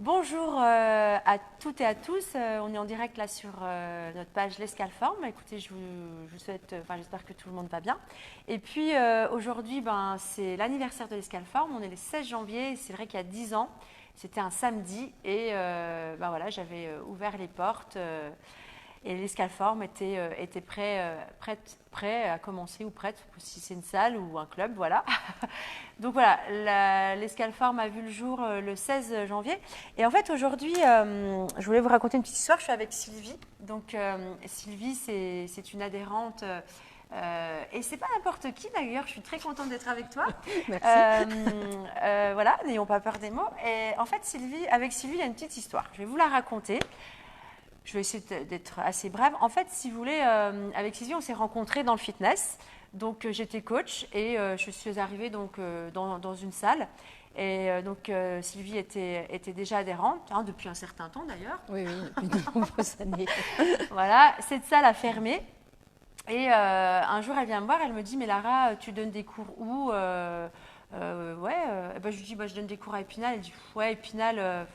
Bonjour à toutes et à tous. On est en direct là sur notre page l'Escalform. Écoutez, je vous souhaite, j'espère que tout le monde va bien. Et puis aujourd'hui, c'est l'anniversaire de l'Escalform. On est le 16 janvier. Et c'est vrai qu'il y a 10 ans, c'était un samedi et voilà, j'avais ouvert les portes. Et l'Escalform était prêt à commencer ou prête, si c'est une salle ou un club, voilà. Donc voilà, l'Escalform a vu le jour le 16 janvier. Et en fait, aujourd'hui, je voulais vous raconter une petite histoire. Je suis avec Sylvie. Donc Sylvie, c'est une adhérente. Et c'est pas n'importe qui d'ailleurs, je suis très contente d'être avec toi. Merci. Voilà, n'ayons pas peur des mots. Et en fait, avec Sylvie, il y a une petite histoire. Je vais vous la raconter. Je vais essayer d'être assez brève. En fait, si vous voulez, avec Sylvie, on s'est rencontrés dans le fitness. Donc, j'étais coach et je suis arrivée donc, dans une salle. Et Sylvie était déjà adhérente, depuis un certain temps d'ailleurs. Oui, depuis de nombreuses années. Voilà, cette salle a fermé. Et un jour, elle vient me voir, elle me dit, mais Lara, tu donnes des cours où je lui dis, je donne des cours à Épinal. Elle dit, ouais, Épinal,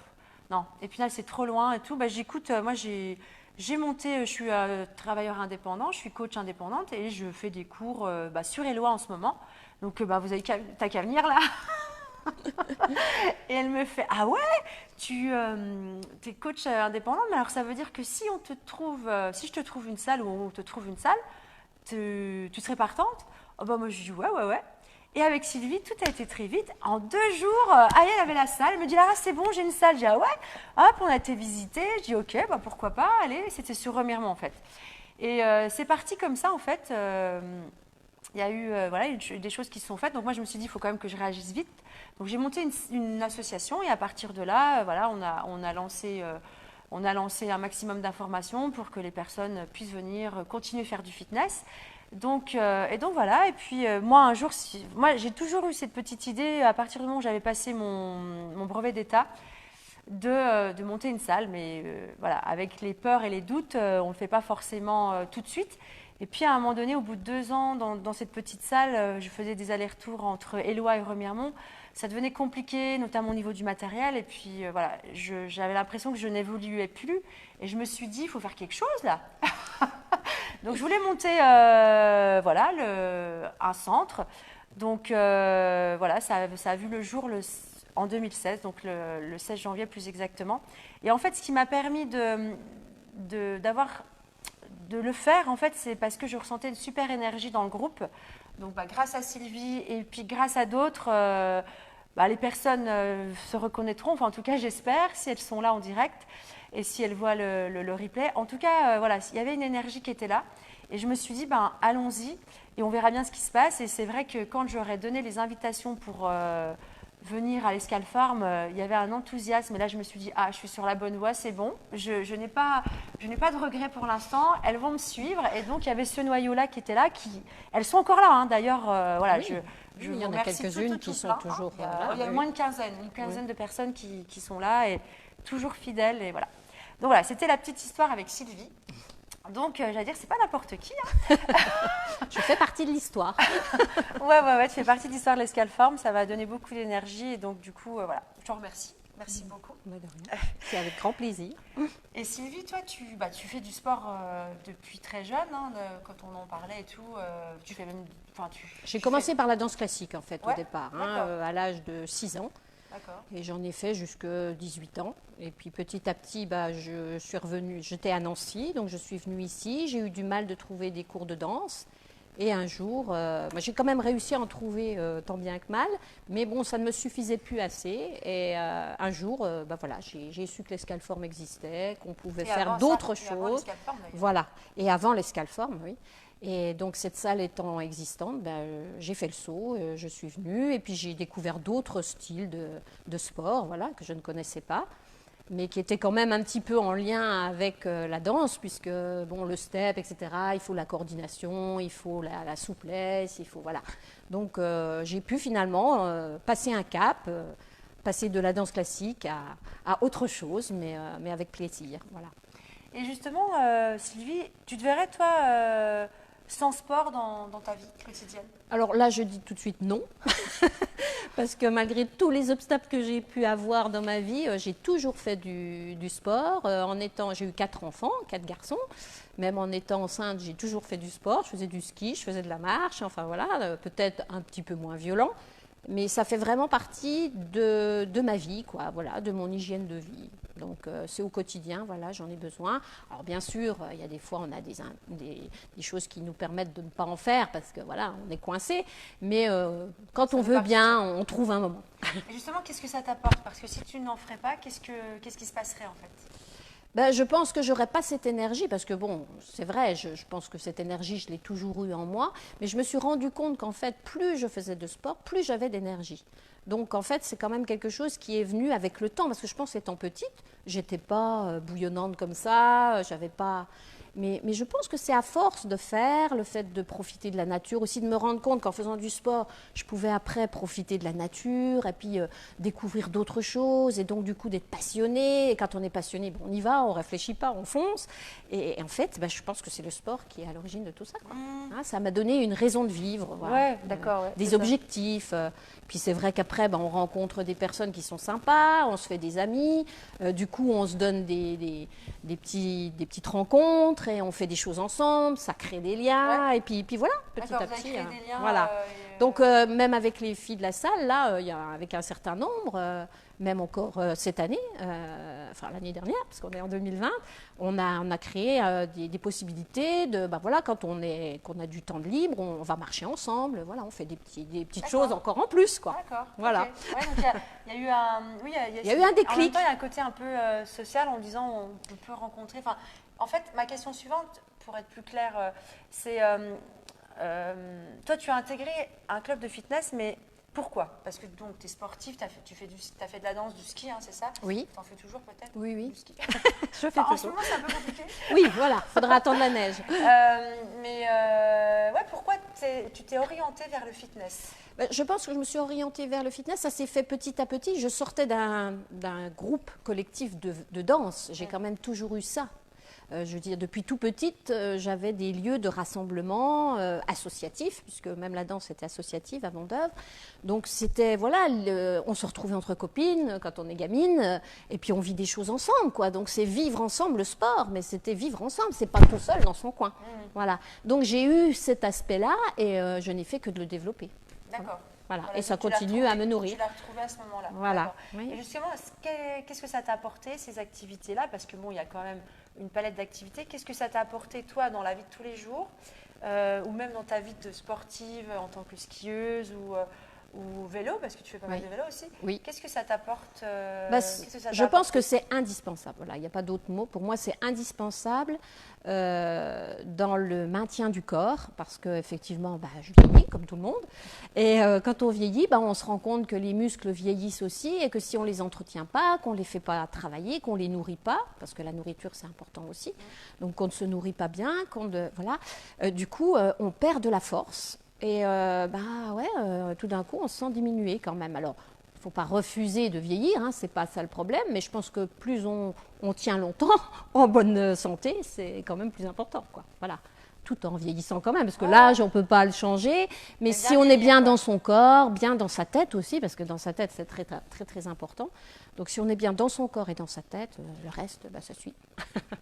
non, Épinal, c'est trop loin et tout. J'écoute, moi, j'ai monté, je suis travailleur indépendant, je suis coach indépendante et je fais des cours sur Éloi en ce moment. Donc, vous avez t'as qu'à venir là. Et elle me fait, ah ouais, tu es coach indépendante, mais alors ça veut dire que si je te trouve une salle ou on te trouve une salle, tu serais partante? Moi je dis ouais. Et avec Sylvie, tout a été très vite. En 2 jours, elle avait la salle. Elle me dit, Lara, c'est bon, j'ai une salle. Je dis, ah ouais. Hop, on a été visiter. Je dis, ok, pourquoi pas. Allez, c'était sur Remiremont en fait. Et c'est parti comme ça en fait. Il y a eu des choses qui se sont faites. Donc moi, je me suis dit, il faut quand même que je réagisse vite. Donc j'ai monté une association et à partir de là, on a lancé un maximum d'informations pour que les personnes puissent venir continuer à faire du fitness. Donc voilà. Et puis moi, un jour, moi j'ai toujours eu cette petite idée à partir du moment où j'avais passé mon brevet d'État de monter une salle. Mais voilà, avec les peurs et les doutes, on ne le fait pas forcément tout de suite. Et puis à un moment donné, au bout de 2 ans, dans cette petite salle, je faisais des allers-retours entre Éloi et Remiremont. Ça devenait compliqué, notamment au niveau du matériel. Et puis voilà, j'avais l'impression que je n'évoluais plus. Et je me suis dit, il faut faire quelque chose là. Donc je voulais monter un centre. Donc ça a vu le jour en 2016, donc le 16 janvier plus exactement. Et en fait, ce qui m'a permis de le faire, en fait, c'est parce que je ressentais une super énergie dans le groupe. Donc, grâce à Sylvie et puis grâce à d'autres, les personnes se reconnaîtront. Enfin, en tout cas, j'espère, si elles sont là en direct et si elles voient le replay. En tout cas, il y avait une énergie qui était là. Et je me suis dit, allons-y et on verra bien ce qui se passe. Et c'est vrai que quand j'aurais donné les invitations pour venir à l'Escalform, il y avait un enthousiasme. Et là, je me suis dit, je suis sur la bonne voie, c'est bon. Je n'ai pas de regrets pour l'instant. Elles vont me suivre. Et donc, il y avait ce noyau-là qui était là. Elles sont encore là, d'ailleurs. Oui. Il y en a quelques-unes qui sont toujours là. Il y a moins une quinzaine de personnes qui sont là et toujours fidèles. Et voilà. Donc voilà, c'était la petite histoire avec Sylvie. Donc, j'allais dire, c'est pas n'importe qui. Je fais partie de l'histoire. Ouais, tu fais partie de l'histoire de l'Escalform. Ça va donner beaucoup d'énergie. Et donc, du coup, voilà, je te remercie. Merci beaucoup. C'est avec grand plaisir. Et Sylvie, toi, tu fais du sport depuis très jeune. Quand on en parlait et tout, tu fais même. J'ai commencé par la danse classique, en fait, Ouais, au départ, à l'âge de 6 ans. D'accord. Et j'en ai fait jusqu'à 18 ans. Et puis petit à petit, je suis revenue. J'étais à Nancy, donc je suis venue ici. J'ai eu du mal de trouver des cours de danse. Et un jour, j'ai quand même réussi à en trouver tant bien que mal. Mais bon, ça ne me suffisait plus assez. Et un jour, j'ai su que l'Escalform existait, qu'on pouvait faire d'autres choses. Voilà. Et avant l'Escalform, oui. Et donc, cette salle étant existante, j'ai fait le saut, je suis venue, et puis j'ai découvert d'autres styles de sport, que je ne connaissais pas, mais qui étaient quand même un petit peu en lien avec la danse, puisque, le step, etc., il faut la coordination, il faut la souplesse, voilà. Donc, j'ai pu finalement passer un cap, passer de la danse classique à autre chose, mais avec plaisir, voilà. Et justement, Sylvie, tu te verrais, toi, sans sport dans ta vie quotidienne? Alors là, je dis tout de suite non, Parce que malgré tous les obstacles que j'ai pu avoir dans ma vie, j'ai toujours fait du sport. J'ai eu 4 enfants, 4 garçons. Même en étant enceinte, j'ai toujours fait du sport. Je faisais du ski, je faisais de la marche. Enfin voilà, peut-être un petit peu moins violent. Mais ça fait vraiment partie de ma vie, quoi, voilà, de mon hygiène de vie. Donc c'est au quotidien, voilà, j'en ai besoin. Alors bien sûr, il y a des fois, on a des choses qui nous permettent de ne pas en faire parce que voilà, on est coincé. Mais quand on veut bien, on trouve un moment. Et justement, qu'est-ce que ça t'apporte? Parce que si tu n'en ferais pas, qu'est-ce qui se passerait en fait? Ben, je pense que j'aurais pas cette énergie parce que bon, c'est vrai, je pense que cette énergie, je l'ai toujours eue en moi, mais je me suis rendu compte qu'en fait, plus je faisais de sport, plus j'avais d'énergie. Donc en fait, c'est quand même quelque chose qui est venu avec le temps parce que je pense étant petite, j'étais pas bouillonnante comme ça, j'avais pas. Mais je pense que c'est à force de faire, le fait de profiter de la nature, aussi de me rendre compte qu'en faisant du sport, je pouvais après profiter de la nature et puis découvrir d'autres choses et donc du coup d'être passionné. Et quand on est passionné, on y va, on réfléchit pas, on fonce. Et en fait, je pense que c'est le sport qui est à l'origine de tout ça, quoi. Hein, ça m'a donné une raison de vivre, voilà. Ouais, d'accord. Des objectifs. Puis c'est vrai qu'après, on rencontre des personnes qui sont sympas, on se fait des amis. Du coup, on se donne des petites rencontres et on fait des choses ensemble. Ça crée des liens. Et puis voilà, petit à petit. Des liens, voilà. Donc même avec les filles de la salle, là, avec un certain nombre, même encore cette année, enfin l'année dernière, parce qu'on est en 2020, on a créé des possibilités de, voilà, quand qu'on a du temps de libre, on va marcher ensemble, voilà, on fait des petites choses encore en plus, quoi. D'accord. Voilà. Okay. Ouais, donc il y a eu un, oui, il y a eu un déclic. En même temps, il y a un côté un peu social en disant on peut rencontrer. Enfin, en fait, ma question suivante, pour être plus claire, c'est toi, tu as intégré un club de fitness, mais pourquoi? Parce que donc tu es sportif, tu as fait de la danse, du ski, hein, c'est ça? Oui. Tu en fais toujours peut-être? Oui, oui. Du ski. Je fais En ce toujours. moment, c'est un peu compliqué. Oui, voilà, il faudra attendre la neige. Ouais, pourquoi tu t'es orientée vers le fitness? Je pense que je me suis orientée vers le fitness. Ça s'est fait petit à petit. Je sortais d'un groupe collectif de danse. J'ai quand même toujours eu ça. Je veux dire, depuis tout petite, j'avais des lieux de rassemblement associatifs, puisque même la danse était associative à Mondœuvre. Donc c'était, voilà, on se retrouvait entre copines quand on est gamine, et puis on vit des choses ensemble, quoi. Donc c'est vivre ensemble le sport, mais c'était vivre ensemble, c'est pas tout seul dans son coin. Voilà. Donc j'ai eu cet aspect-là, et je n'ai fait que de le développer. D'accord. Voilà. Et ça continue à me nourrir. Tu l'as retrouvé à ce moment-là. Voilà. Oui. Et justement, qu'est-ce que ça t'a apporté, ces activités-là? Parce que bon, il y a quand même une palette d'activités. Qu'est-ce que ça t'a apporté, toi, dans la vie de tous les jours, ou même dans ta vie de sportive en tant que skieuse ou vélo, parce que tu fais pas mal de vélo aussi. Oui. Qu'est-ce que ça t'apporte Je pense que c'est indispensable. Voilà, il n'y a pas d'autre mot. Pour moi, c'est indispensable dans le maintien du corps, parce qu'effectivement, je vieillis comme tout le monde. Et quand on vieillit, on se rend compte que les muscles vieillissent aussi et que si on ne les entretient pas, qu'on ne les fait pas travailler, qu'on ne les nourrit pas, parce que la nourriture, c'est important aussi, donc qu'on ne se nourrit pas bien, du coup, on perd de la force. Et tout d'un coup, on se sent diminué quand même. Alors, il ne faut pas refuser de vieillir, hein, ce n'est pas ça le problème, mais je pense que plus on tient longtemps, en bonne santé, c'est quand même plus important, quoi. Voilà. Tout en vieillissant quand même, parce que l'âge, on ne peut pas le changer, mais si on est bien dans son corps, bien dans sa tête aussi, parce que dans sa tête, c'est très, très, très important. Donc, si on est bien dans son corps et dans sa tête, le reste, ça suit.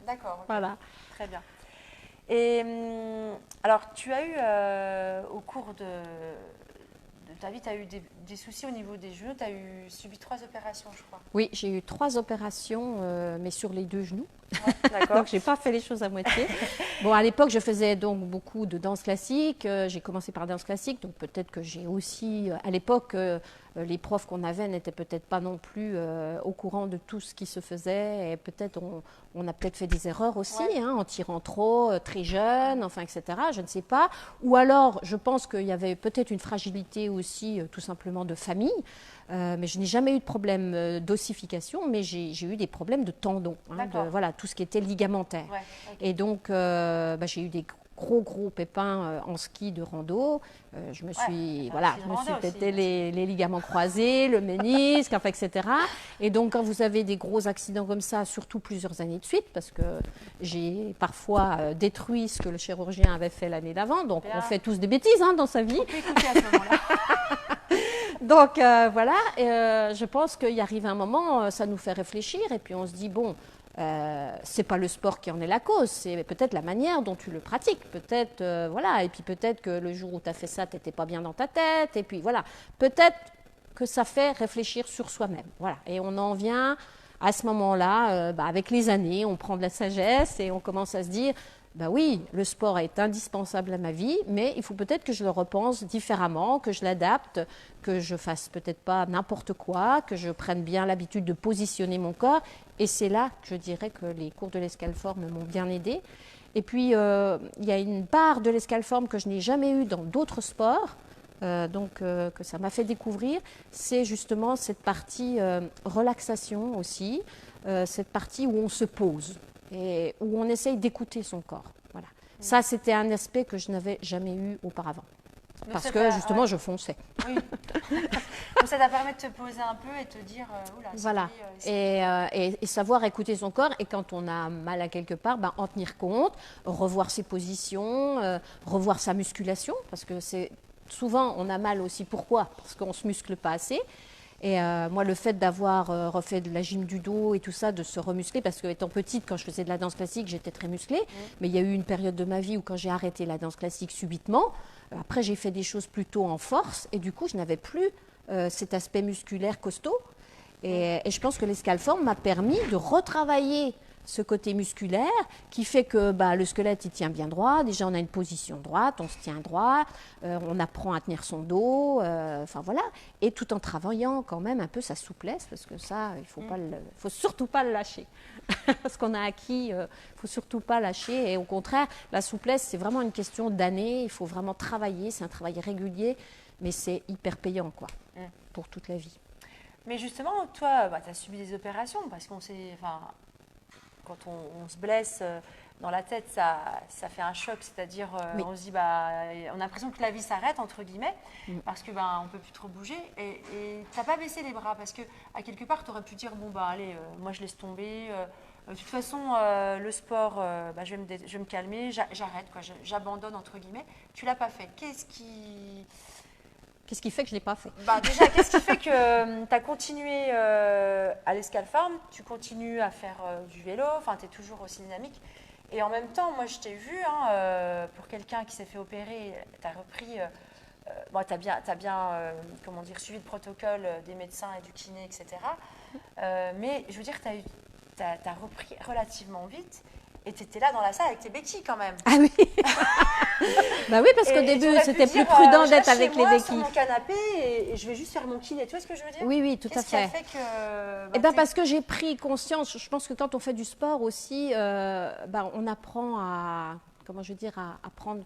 D'accord. Okay. Voilà. Très bien. Et alors, tu as eu, au cours de ta vie, tu as eu des soucis au niveau des genoux. Tu as subi 3 opérations, je crois. Oui, j'ai eu 3 opérations, mais sur les 2 genoux. Ouais, d'accord. Donc, je n'ai pas fait les choses à moitié. Bon, à l'époque, je faisais donc beaucoup de danse classique. J'ai commencé par danse classique, donc peut-être que j'ai aussi, à l'époque, les profs qu'on avait n'étaient peut-être pas non plus au courant de tout ce qui se faisait. Et peut-être on a peut-être fait des erreurs aussi, en tirant trop, très jeune, enfin, etc. Je ne sais pas. Ou alors, je pense qu'il y avait peut-être une fragilité aussi, tout simplement, de famille. Mais je n'ai jamais eu de problème d'ossification, mais j'ai eu des problèmes de tendons, voilà, tout ce qui était ligamentaire. Ouais, okay. Et donc, j'ai eu des gros pépin en ski de rando. Je me suis, pété les ligaments croisés, le ménisque, enfin, etc. Et donc, quand vous avez des gros accidents comme ça, surtout plusieurs années de suite, parce que j'ai parfois détruit ce que le chirurgien avait fait l'année d'avant, donc on fait tous des bêtises dans sa vie. On peut écouter à ce moment-là. Donc je pense qu'il arrive un moment, ça nous fait réfléchir et puis on se dit bon, c'est pas le sport qui en est la cause, c'est peut-être la manière dont tu le pratiques, peut-être et puis peut-être que le jour où tu as fait ça, tu n'étais pas bien dans ta tête et puis voilà, peut-être que ça fait réfléchir sur soi-même, voilà, et on en vient à ce moment-là, avec les années, on prend de la sagesse et on commence à se dire oui, le sport est indispensable à ma vie, mais il faut peut-être que je le repense différemment, que je l'adapte, que je fasse peut-être pas n'importe quoi, que je prenne bien l'habitude de positionner mon corps. Et c'est là que je dirais que les cours de l'escalforme m'ont bien aidé. Et puis, il y a une part de l'escalforme que je n'ai jamais eue dans d'autres sports, que ça m'a fait découvrir, c'est justement cette partie relaxation aussi, cette partie où on se pose et où on essaye d'écouter son corps. Voilà. Ça, c'était un aspect que je n'avais jamais eu auparavant. Parce que, justement, je fonçais. Oui. Donc, ça t'a permis de te poser un peu et te dire... oula, voilà. Et savoir écouter son corps. Et quand on a mal à quelque part, en tenir compte, revoir ses positions, revoir sa musculation. Parce que souvent, on a mal aussi. Pourquoi? Parce qu'on ne se muscle pas assez. Et moi, le fait d'avoir refait de la gym du dos et tout ça, de se remuscler, parce que étant petite, quand je faisais de la danse classique, j'étais très musclée. Mais il y a eu une période de ma vie où quand j'ai arrêté la danse classique subitement, après j'ai fait des choses plutôt en force et du coup, je n'avais plus cet aspect musculaire costaud. Et je pense que l'escalforme m'a permis de retravailler ce côté musculaire qui fait que le squelette il tient bien droit. Déjà, on a une position droite, on se tient droit, on apprend à tenir son dos, voilà. Et tout en travaillant quand même un peu sa souplesse, parce que ça, il faut surtout pas le lâcher. Ce qu'on a acquis, il ne faut surtout pas lâcher. Et au contraire, la souplesse, c'est vraiment une question d'années. Il faut vraiment travailler, c'est un travail régulier, mais c'est hyper payant, pour toute la vie. Mais justement, toi, tu as subi des opérations, parce qu'on sait... Quand on se blesse dans la tête, ça fait un choc, c'est-à-dire on se dit, on a l'impression que la vie s'arrête, entre guillemets, parce qu'on ne peut plus trop bouger. Et tu n'as pas baissé les bras, parce qu'à quelque part, tu aurais pu dire, allez, moi je laisse tomber. De toute façon, le sport, je vais me calmer, j'arrête, j'abandonne, entre guillemets. Tu ne l'as pas fait. Qu'est-ce qui fait que je ne l'ai pas fait? Déjà, qu'est-ce qui fait que tu as continué à l'escalfarm, tu continues à faire du vélo, tu es toujours aussi dynamique. Et en même temps, moi, je t'ai vu, pour quelqu'un qui s'est fait opérer, tu as repris, tu as bien suivi le protocole des médecins et du kiné, etc. Mais je veux dire, tu as repris relativement vite. Et tu étais là dans la salle avec tes béquilles quand même. Ah oui. Oui, parce qu'au début, c'était plus prudent d'être avec les béquilles. Sur mon canapé et je vais juste faire mon kiné. Tu vois ce que je veux dire? Oui, tout à fait. Qu'est-ce qui a fait que... parce que j'ai pris conscience. Je pense que quand on fait du sport aussi, on apprend à prendre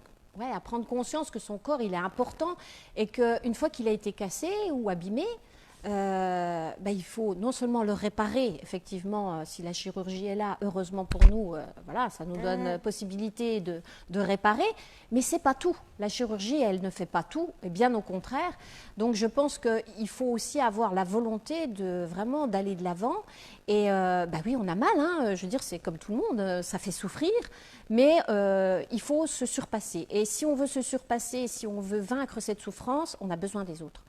conscience que son corps, il est important et qu'une fois qu'il a été cassé ou abîmé, il faut non seulement le réparer, effectivement, si la chirurgie est là, heureusement pour nous, ça nous donne possibilité de réparer, mais c'est pas tout. La chirurgie, elle ne fait pas tout, et bien au contraire. Donc je pense qu'il faut aussi avoir la volonté vraiment d'aller de l'avant. Et oui, on a mal, je veux dire, c'est comme tout le monde, ça fait souffrir, mais il faut se surpasser. Et si on veut se surpasser, si on veut vaincre cette souffrance, on a besoin des autres.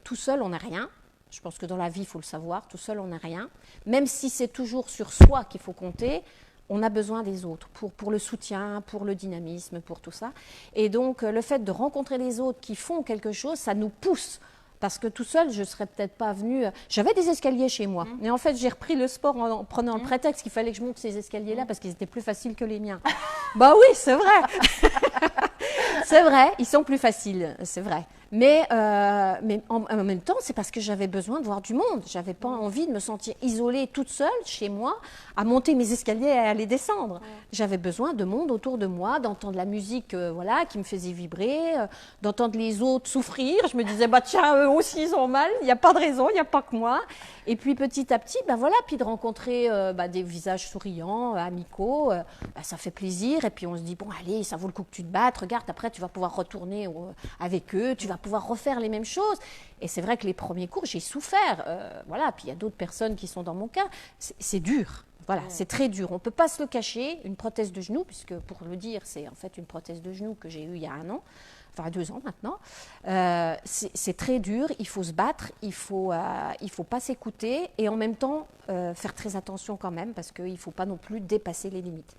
Tout seul, on n'a rien. Je pense que dans la vie, il faut le savoir, tout seul, on n'a rien. Même si c'est toujours sur soi qu'il faut compter, on a besoin des autres pour le soutien, pour le dynamisme, pour tout ça. Et donc, le fait de rencontrer les autres qui font quelque chose, ça nous pousse. Parce que tout seul, je ne serais peut-être pas venue... J'avais des escaliers chez moi. Et en fait, j'ai repris le sport en prenant le prétexte qu'il fallait que je monte ces escaliers-là parce qu'ils étaient plus faciles que les miens. Oui, c'est vrai. C'est vrai, ils sont plus faciles, c'est vrai. Mais en même temps, c'est parce que j'avais besoin de voir du monde. J'avais pas envie de me sentir isolée toute seule chez moi, à monter mes escaliers et à les descendre. J'avais besoin de monde autour de moi, d'entendre la musique voilà, qui me faisait vibrer, d'entendre les autres souffrir. Je me disais, bah, tiens, eux aussi, ils ont mal, il n'y a pas de raison, il n'y a pas que moi. Et puis petit à petit, bah, voilà, puis de rencontrer des visages souriants, amicaux, bah, ça fait plaisir. Et puis on se dit, bon, allez, ça vaut le coup que tu te battes. Regarde, après, tu vas pouvoir retourner avec eux, tu vas pouvoir refaire les mêmes choses. Et c'est vrai que les premiers cours, j'ai souffert. Voilà, puis il y a d'autres personnes qui sont dans mon cas. C'est dur. Voilà, c'est très dur. On ne peut pas se le cacher. Une prothèse de genou, puisque pour le dire, c'est en fait une prothèse de genou que j'ai eue il y a 1 an. Enfin 2 ans maintenant, c'est très dur, il faut se battre, il faut pas s'écouter et en même temps faire très attention quand même parce qu'il ne faut pas non plus dépasser les limites.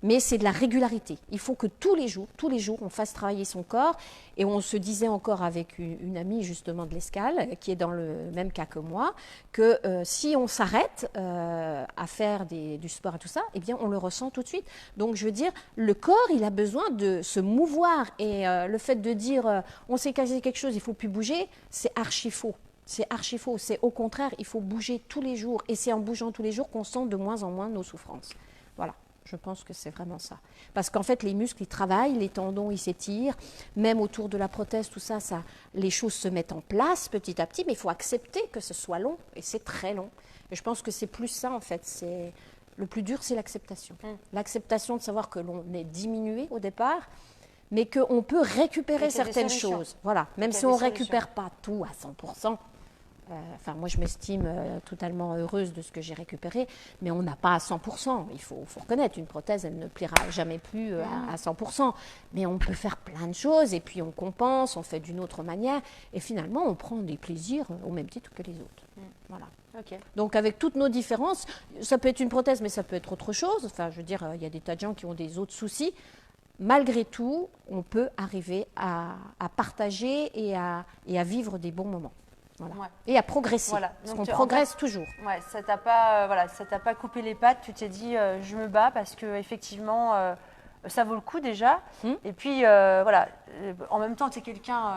Mais c'est de la régularité. Il faut que tous les jours, on fasse travailler son corps. Et on se disait encore avec une amie justement de l'Escale, qui est dans le même cas que moi, que si on s'arrête à faire du sport et tout ça, eh bien on le ressent tout de suite. Donc je veux dire, le corps, il a besoin de se mouvoir. Et le fait de dire, on s'est cassé quelque chose, il ne faut plus bouger, c'est archi faux. C'est archi faux. C'est au contraire, il faut bouger tous les jours. Et c'est en bougeant tous les jours qu'on sent de moins en moins nos souffrances. Voilà. Je pense que c'est vraiment ça. Parce qu'en fait, les muscles, ils travaillent, les tendons, ils s'étirent. Même autour de la prothèse, tout ça, les choses se mettent en place petit à petit. Mais il faut accepter que ce soit long. Et c'est très long. Et je pense que c'est plus ça, en fait. Le plus dur, c'est l'acceptation. L'acceptation de savoir que l'on est diminué au départ, mais qu'on peut récupérer certaines choses. Voilà. Même si on ne récupère pas tout à 100%. Enfin, moi, je m'estime totalement heureuse de ce que j'ai récupéré, mais on n'a pas à 100%. Il faut reconnaître, une prothèse, elle ne pliera jamais plus à 100%. Mais on peut faire plein de choses, et puis on compense, on fait d'une autre manière, et finalement, on prend des plaisirs au même titre que les autres. Voilà. Okay. Donc, avec toutes nos différences, ça peut être une prothèse, mais ça peut être autre chose. Enfin, je veux dire, il y a des tas de gens qui ont des autres soucis. Malgré tout, on peut arriver à partager et à vivre des bons moments. Voilà. Ouais. Et à progresser, voilà. parce qu'on progresse toujours. Ouais, ça t'a pas, ça t'a pas coupé les pattes, tu t'es dit je me bats parce que effectivement ça vaut le coup déjà. Et puis voilà, en même temps tu es quelqu'un,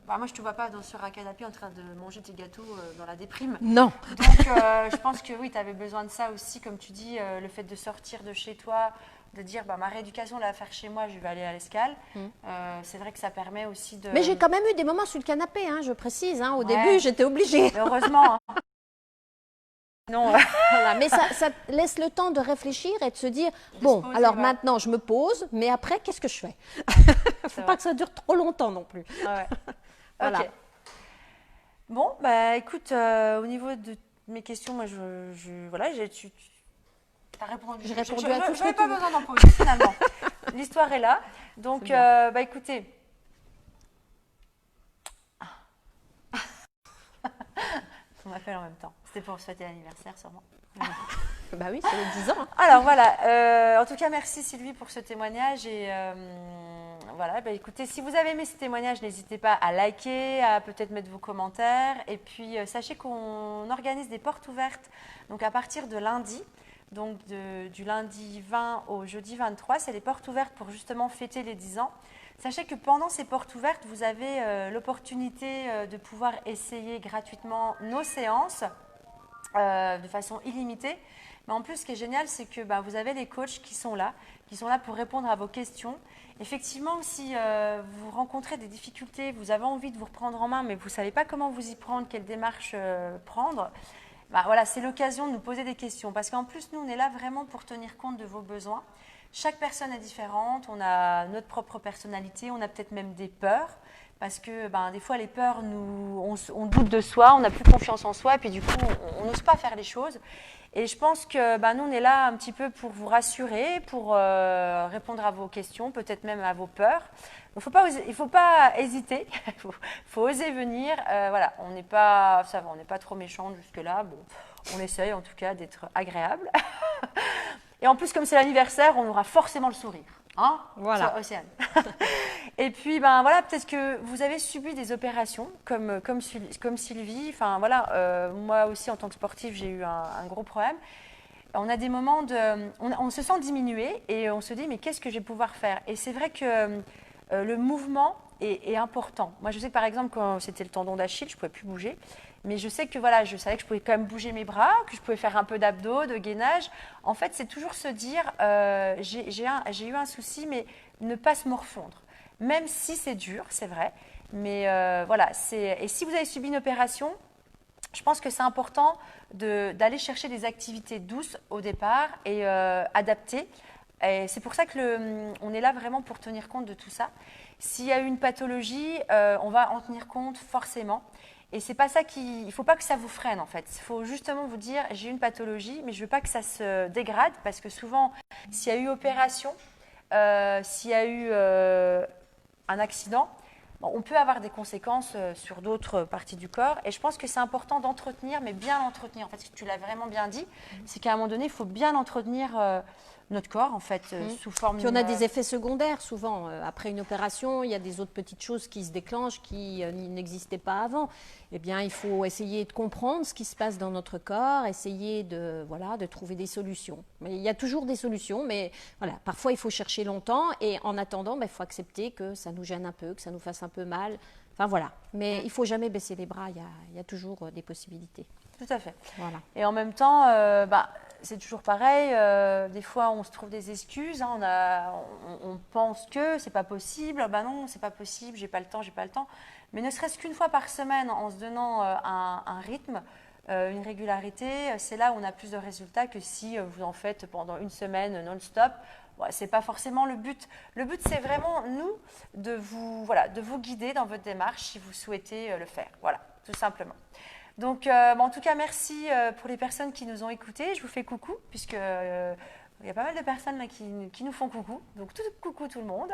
moi je te vois pas sur un canapé en train de manger tes gâteaux dans la déprime. Non. Donc je pense que oui, tu avais besoin de ça aussi, comme tu dis, le fait de sortir de chez toi, de dire ma rééducation, la faire chez moi, je vais aller à l'Escale. C'est vrai que ça permet aussi de... Mais j'ai quand même eu des moments sur le canapé, hein, je précise. Au début, j'étais obligée. Mais heureusement. Non. Voilà, mais ça laisse le temps de réfléchir et de se dire, bon, alors maintenant, je me pose, mais après, qu'est-ce que je fais? Il ne faut pas que ça dure trop longtemps non plus. Ouais. Voilà. Okay. Bon, bah écoute, au niveau de mes questions, moi, voilà, t'as répondu. J'ai répondu à tout. Je n'avais pas besoin d'en poser finalement. L'histoire est là. Donc, bah écoutez. On m'appelle en même temps. C'était pour souhaiter l'anniversaire sûrement. Bah oui, c'est les 10 ans. Hein. Alors voilà. En tout cas, merci Sylvie pour ce témoignage. Et voilà, bah écoutez, si vous avez aimé ce témoignage, n'hésitez pas à liker, à peut-être mettre vos commentaires. Et puis, sachez qu'on organise des portes ouvertes. Donc, à partir de lundi. Donc du lundi 20 au jeudi 23, c'est les portes ouvertes pour justement fêter les 10 ans. Sachez que pendant ces portes ouvertes, vous avez l'opportunité de pouvoir essayer gratuitement nos séances de façon illimitée. Mais en plus, ce qui est génial, c'est que vous avez les coachs qui sont là pour répondre à vos questions. Effectivement, si vous rencontrez des difficultés, vous avez envie de vous reprendre en main, mais vous ne savez pas comment vous y prendre, quelle démarche prendre, voilà, c'est l'occasion de nous poser des questions parce qu'en plus, nous, on est là vraiment pour tenir compte de vos besoins. Chaque personne est différente, on a notre propre personnalité, on a peut-être même des peurs parce que des fois, les peurs, on doute de soi, on n'a plus confiance en soi et puis du coup, on n'ose pas faire les choses. Et je pense que nous, on est là un petit peu pour vous rassurer, pour répondre à vos questions, peut-être même à vos peurs. Il ne faut pas hésiter, il faut oser venir. Voilà, on n'est pas, ça va, on n'est pas trop méchant jusque-là. Bon, on essaye en tout cas d'être agréable. Et en plus, comme c'est l'anniversaire, on aura forcément le sourire. Hein, voilà. Océane. Et puis, voilà, peut-être que vous avez subi des opérations comme Sylvie. Enfin, voilà, moi aussi, en tant que sportive, j'ai eu un gros problème. On a des moments on se sent diminué et on se dit, mais qu'est-ce que je vais pouvoir faire? Et c'est vrai que le mouvement est important. Moi, je sais que par exemple, quand c'était le tendon d'Achille, je ne pouvais plus bouger. Mais je sais que voilà, je savais que je pouvais quand même bouger mes bras, que je pouvais faire un peu d'abdos, de gainage. En fait, c'est toujours se dire, j'ai eu un souci, mais ne pas se morfondre. Même si c'est dur, c'est vrai. Mais voilà, et si vous avez subi une opération, je pense que c'est important d'aller chercher des activités douces au départ et adaptées. Et c'est pour ça que on est là vraiment pour tenir compte de tout ça. S'il y a eu une pathologie, on va en tenir compte forcément. Et c'est pas ça il ne faut pas que ça vous freine en fait. Il faut justement vous dire j'ai une pathologie, mais je veux pas que ça se dégrade parce que souvent, s'il y a eu opération, s'il y a eu un accident, on peut avoir des conséquences sur d'autres parties du corps. Et je pense que c'est important d'entretenir, mais bien l'entretenir. En fait, tu l'as vraiment bien dit, c'est qu'à un moment donné, il faut bien entretenir notre corps, en fait, sous forme... Puis on a des effets secondaires, souvent. Après une opération, il y a des autres petites choses qui se déclenchent qui n'existaient pas avant. Eh bien, il faut essayer de comprendre ce qui se passe dans notre corps, essayer de trouver des solutions. Mais il y a toujours des solutions, mais voilà, parfois, il faut chercher longtemps. Et en attendant, il faut accepter que ça nous gêne un peu, que ça nous fasse un peu mal. Enfin, voilà. Mais il ne faut jamais baisser les bras. Il y a toujours des possibilités. Tout à fait. Voilà. Et en même temps, c'est toujours pareil. Des fois, on se trouve des excuses. Hein, on pense que c'est pas possible. Non, c'est pas possible. J'ai pas le temps. Mais ne serait-ce qu'une fois par semaine, en se donnant un rythme, une régularité, c'est là où on a plus de résultats que si vous en faites pendant une semaine non-stop. C'est pas forcément le but. Le but, c'est vraiment nous de vous guider dans votre démarche si vous souhaitez le faire. Voilà, tout simplement. Donc, en tout cas, merci pour les personnes qui nous ont écoutés. Je vous fais coucou, puisque il y a pas mal de personnes là, qui nous font coucou. Donc, coucou tout le monde.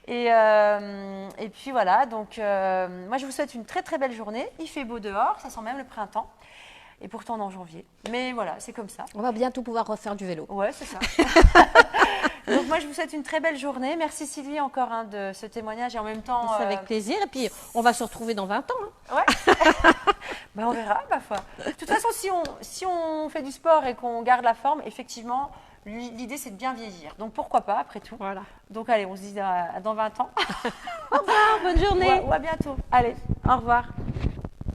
Et puis voilà, donc moi, je vous souhaite une très très belle journée. Il fait beau dehors, ça sent même le printemps. Et pourtant, on est en janvier. Mais voilà, c'est comme ça. On va bientôt pouvoir refaire du vélo. Ouais, c'est ça. Donc moi, je vous souhaite une très belle journée. Merci Sylvie encore de ce témoignage et en même temps... C'est avec plaisir. Et puis, on va se retrouver dans 20 ans. Hein. Ouais. On verra, ma foi. De toute façon, si on fait du sport et qu'on garde la forme, effectivement, l'idée, c'est de bien vieillir. Donc, pourquoi pas, après tout. Voilà. Donc, allez, on se dit dans 20 ans. Au revoir, bonne journée. Ou à bientôt. Allez, au revoir.